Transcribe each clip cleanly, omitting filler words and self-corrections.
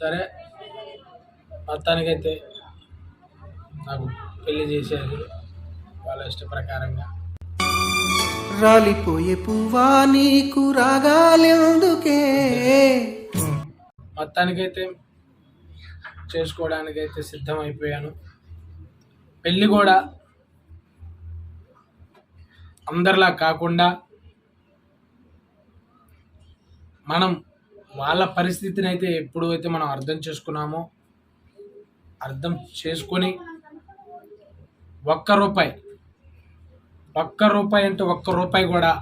సరే, మొత్తానికైతే నాకు పెళ్లి చేసేది వాళ్ళ ఇష్ట ప్రకారంగా. రాలిపోయే పువ్వా నీకు రాగాలెందుకే. మొత్తానికైతే చేసుకోవడానికైతే సిద్ధమైపోయాను. పెళ్ళి కూడా అందరిలా కాకుండా మనం వాళ్ళ పరిస్థితిని అయితే ఎప్పుడు అయితే మనం అర్థం చేసుకున్నామో, అర్థం చేసుకొని ఒక్క రూపాయి అంటే ఒక్క రూపాయి కూడా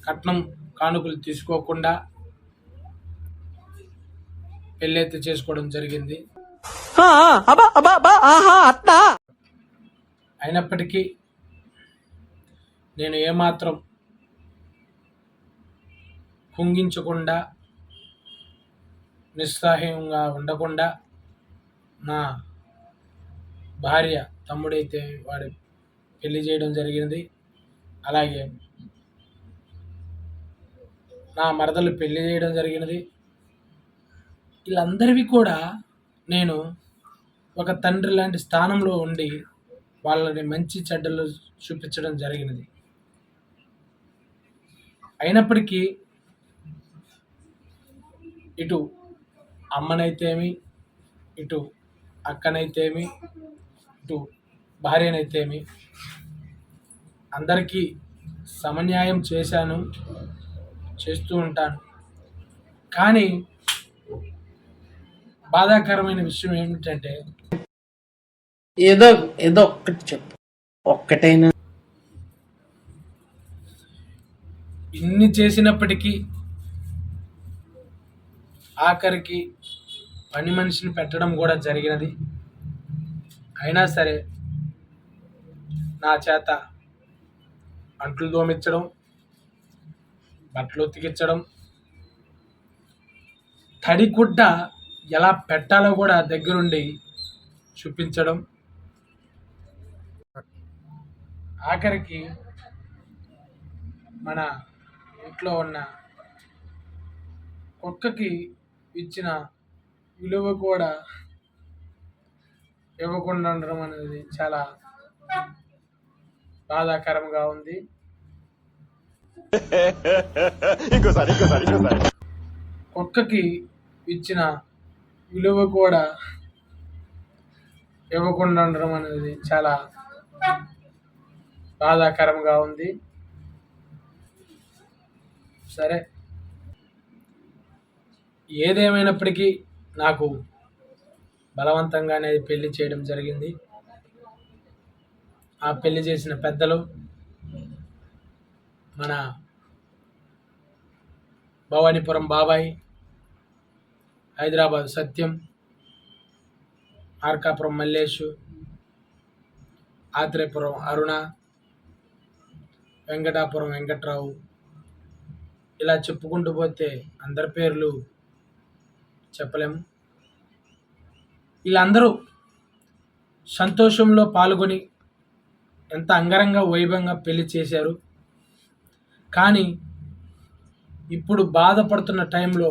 కట్నం కానుకలు తీసుకోకుండా పెళ్ళి అయితే చేసుకోవడం జరిగింది. అయినప్పటికీ నేను ఏమాత్రం కుంగించకుండా, నిస్సహాయంగా ఉండకుండా నా భార్య తమ్ముడైతే వాడి పెళ్లి చేయడం జరిగింది. అలాగే నా మరదలు పెళ్లి చేయడం జరిగినది. వీళ్ళందరివి కూడా నేను ఒక తండ్రి లాంటి స్థానంలో ఉండి వాళ్ళని మంచి చెడ్డలు చూపించడం జరిగినది. అయినప్పటికీ ఇటు అమ్మనైతేమి, ఇటు అక్కనైతేమి, ఇటు భార్యనైతేమి అందరికీ సమన్యాయం చేశాను, చేస్తూ ఉంటాను. కానీ బాధాకరమైన విషయం ఏమిటంటే, ఏదో ఒక్కటి చెప్పు, ఒక్కటైనా. ఇన్ని చేసినప్పటికీ ఆఖరికి పని మనిషిని పెట్టడం కూడా జరిగినది. అయినా సరే నా చేత అంట్లు తోమించడం, బట్టలు ఉతికించడం, తడిగుడ్డ ఎలా పెట్టాలో కూడా దగ్గరుండి చూపించడం, ఆఖరికి మన ఇంట్లో ఉన్న కుక్కకి ఇచ్చిన విలువ కూడా ఇవ్వకుండా ఉండడం అనేది చాలా బాధాకరంగా ఉంది. కుక్కకి ఇచ్చిన విలువ కూడా ఇవ్వకుండా ఉండడం అనేది చాలా బాధాకరంగా ఉంది. సరే, ఏదేమైనప్పటికీ నాకు బలవంతంగానే పెళ్లి చేయడం జరిగింది. ఆ పెళ్లి చేసిన పెద్దలు మన భవానీపురం బాబాయ్, హైదరాబాద్ సత్యం, మార్కాపురం మల్లేషు, ఆత్రేయపురం అరుణ, వెంకటాపురం వెంకట్రావు, ఇలా చెప్పుకుంటూ పోతే అందరి పేర్లు చెప్పలేము. వీళ్ళందరూ సంతోషంలో పాల్గొని ఎంత అంగరంగ వైభవంగా పెళ్లి చేశారు. కానీ ఇప్పుడు బాధపడుతున్న టైంలో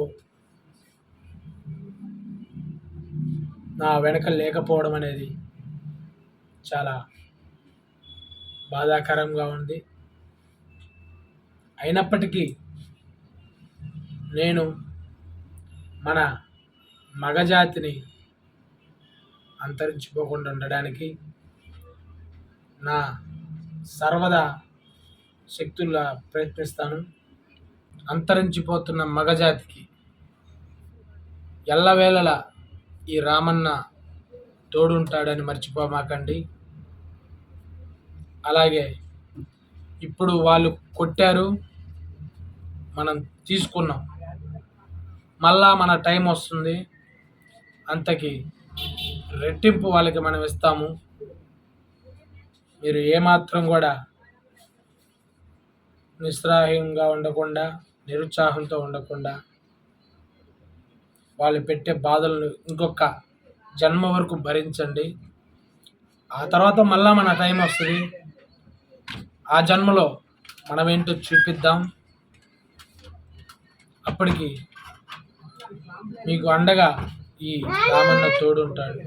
నా వెనక లేకపోవడం అనేది చాలా బాధాకరంగా ఉంది. అయినప్పటికీ నేను మన మగజాతిని అంతరించిపోకుండా ఉండడానికి నా సర్వదా శక్తుల్లా ప్రయత్నిస్తాను. అంతరించిపోతున్న మగజాతికి ఎల్లవేళలా ఈ రామన్న తోడుంటాడని మర్చిపోమాకండి. అలాగే ఇప్పుడు వాళ్ళు కొట్టారు, మనం తీసుకున్నాం, మళ్ళా మన టైం వస్తుంది, అంతకి రెట్టింపు వాళ్ళకి మనం ఇస్తాము. మీరు ఏమాత్రం కూడా నిస్సహాయంగా ఉండకుండా, నిరుత్సాహంతో ఉండకుండా, వాళ్ళు పెట్టే బాధలను ఇంకొక జన్మ వరకు భరించండి. ఆ తర్వాత మళ్ళా మన టైం వస్తుంది, ఆ జన్మలో మనమేంటో చూపిద్దాం. అప్పటికి మీకు అండగా ఈ రామన్న తోడుంటాడు.